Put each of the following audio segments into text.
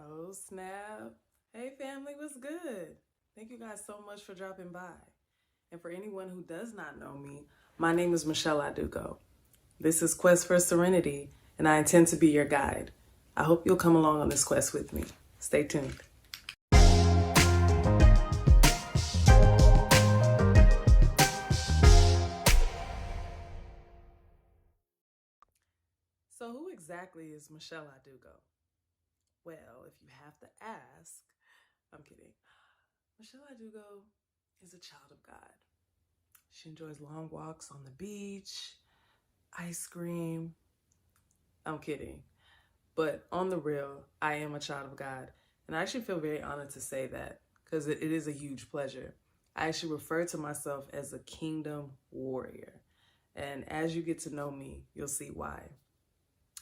Oh, snap. Hey, family, what's good? Thank you guys so much for dropping by. And for anyone who does not know me, my name is Michelle Adugo. This is Quest for Serenity, and I intend to be your guide. I hope you'll come along on this quest with me. Stay tuned. So, who exactly is Michelle Adugo? Well, if you have to ask, I'm kidding. Michelle Adugo is a child of God. She enjoys long walks on the beach, ice cream. I'm kidding. But on the real, I am a child of God. And I actually feel very honored to say that because it is a huge pleasure. I actually refer to myself as a kingdom warrior. And as you get to know me, you'll see why.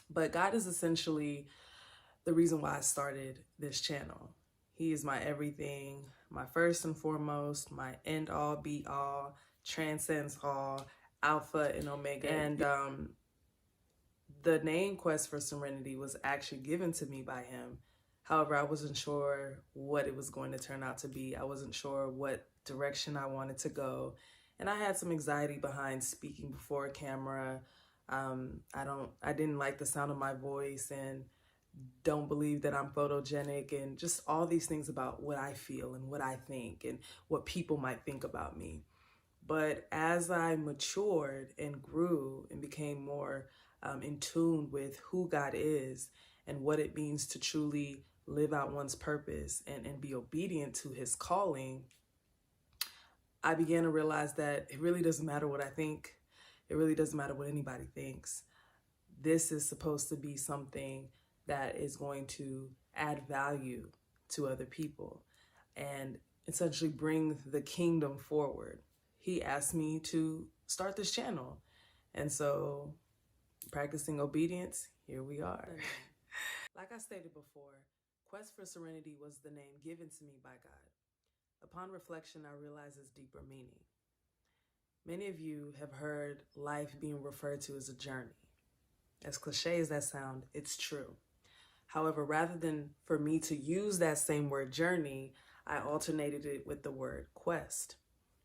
But God is essentially the reason why I started this channel. He is my everything, my first and foremost, my end all, be all, transcends all, Alpha and Omega. And the name Quest for Serenity was actually given to me by him. However, I wasn't sure what it was going to turn out to be. I wasn't sure what direction I wanted to go. And I had some anxiety behind speaking before a camera. I didn't like the sound of my voice and don't believe that I'm photogenic and just all these things about what I feel and what I think and what people might think about me. But as I matured and grew and became more in tune with who God is and what it means to truly live out one's purpose and be obedient to his calling, I began to realize that it really doesn't matter what I think. It really doesn't matter what anybody thinks. This is supposed to be something that is going to add value to other people and essentially bring the kingdom forward. He asked me to start this channel. And so, practicing obedience, here we are. Like I stated before, Quest for Serenity was the name given to me by God. Upon reflection, I realized its deeper meaning. Many of you have heard life being referred to as a journey. As cliche as that sounds, it's true. However, rather than for me to use that same word journey, I alternated it with the word quest.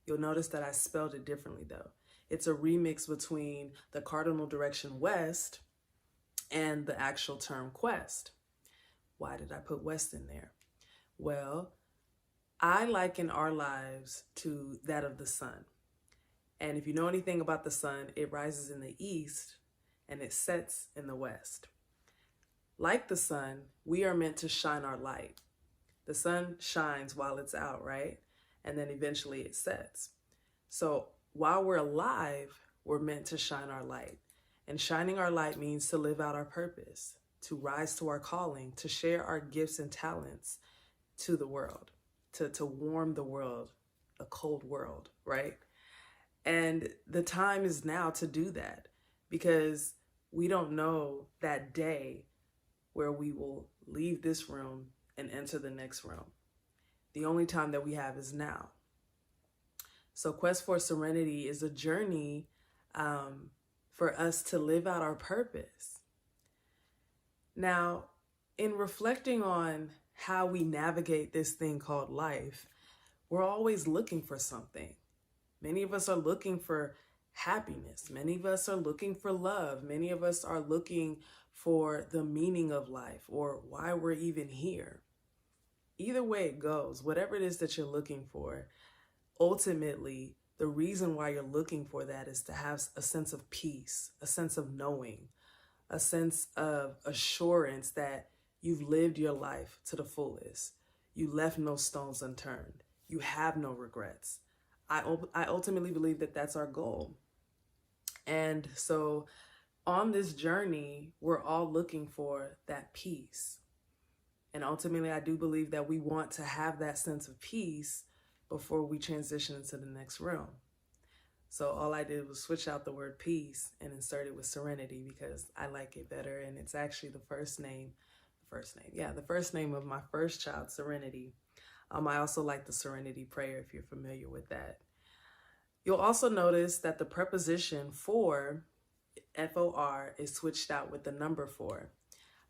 You'll notice that I spelled it differently though. It's a remix between the cardinal direction west and the actual term quest. Why did I put west in there? Well, I liken our lives to that of the sun. And if you know anything about the sun, it rises in the east and it sets in the west. Like the sun, we are meant to shine our light. The sun shines while it's out, right? And then eventually it sets. So while we're alive, we're meant to shine our light. And shining our light means to live out our purpose, to rise to our calling, to share our gifts and talents to the world, to warm the world, a cold world, right? And the time is now to do that because we don't know that day where we will leave this room and enter the next room. The only time that we have is now. So Quest for Serenity is a journey for us to live out our purpose. Now, in reflecting on how we navigate this thing called life, we're always looking for something. Many of us are looking for happiness. Many of us are looking for love. Many of us are looking for the meaning of life or why we're even here. Either way it goes, whatever it is that you're looking for, ultimately, the reason why you're looking for that is to have a sense of peace, a sense of knowing, a sense of assurance that you've lived your life to the fullest. You left no stones unturned. You have no regrets. I ultimately believe that that's our goal. And so on this journey, we're all looking for that peace. And ultimately, I do believe that we want to have that sense of peace before we transition into the next realm. So all I did was switch out the word peace and insert it with serenity because I like it better. And it's actually the first name of my first child, Serenity. I also like the Serenity prayer if you're familiar with that. You'll also notice that the preposition for, F-O-R, is switched out with the number 4.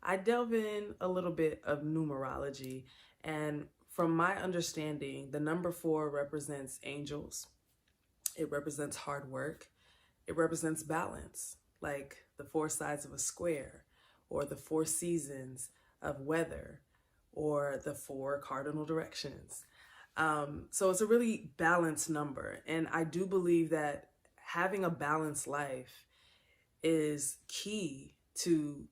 I delve in a little bit of numerology, and from my understanding, the number 4 represents angels. It represents hard work. It represents balance, like the 4 sides of a square, or the 4 seasons of weather, or the 4 cardinal directions. So it's a really balanced number. And I do believe that having a balanced life is key to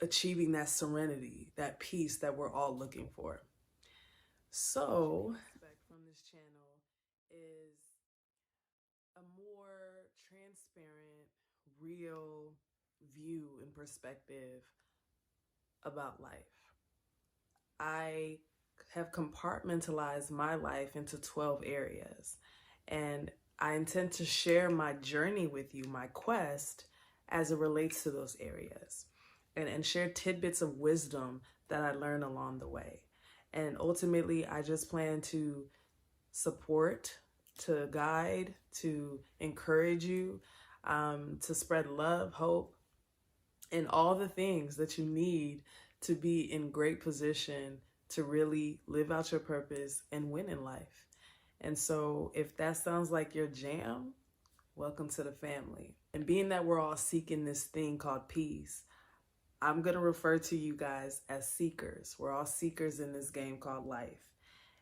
achieving that serenity, that peace that we're all looking for. So, from this channel is a more transparent, real view and perspective about life. I have compartmentalized my life into 12 areas, and I intend to share my journey with you, my quest, as it relates to those areas, and share tidbits of wisdom that I learn along the way. And ultimately, I just plan to support, to guide, to encourage you, to spread love, hope, and all the things that you need to be in great position to really live out your purpose and win in life. And so if that sounds like your jam, welcome to the family. And being that we're all seeking this thing called peace, I'm going to refer to you guys as seekers. We're all seekers in this game called life.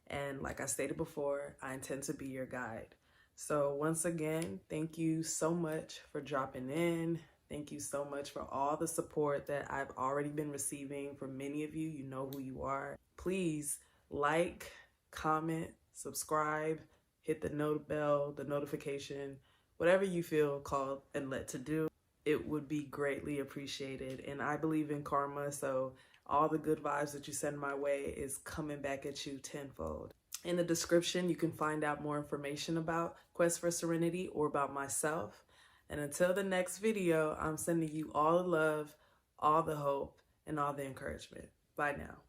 And like I stated before, I intend to be your guide. So once again, thank you so much for dropping in. Thank you so much for all the support that I've already been receiving from many of you. You know who you are. Please like, comment, subscribe, hit the bell, the notification, whatever you feel called and led to do. It would be greatly appreciated. And I believe in karma, so all the good vibes that you send my way is coming back at you tenfold. In the description, you can find out more information about Quest for Serenity or about myself. And until the next video, I'm sending you all the love, all the hope, and all the encouragement. Bye now.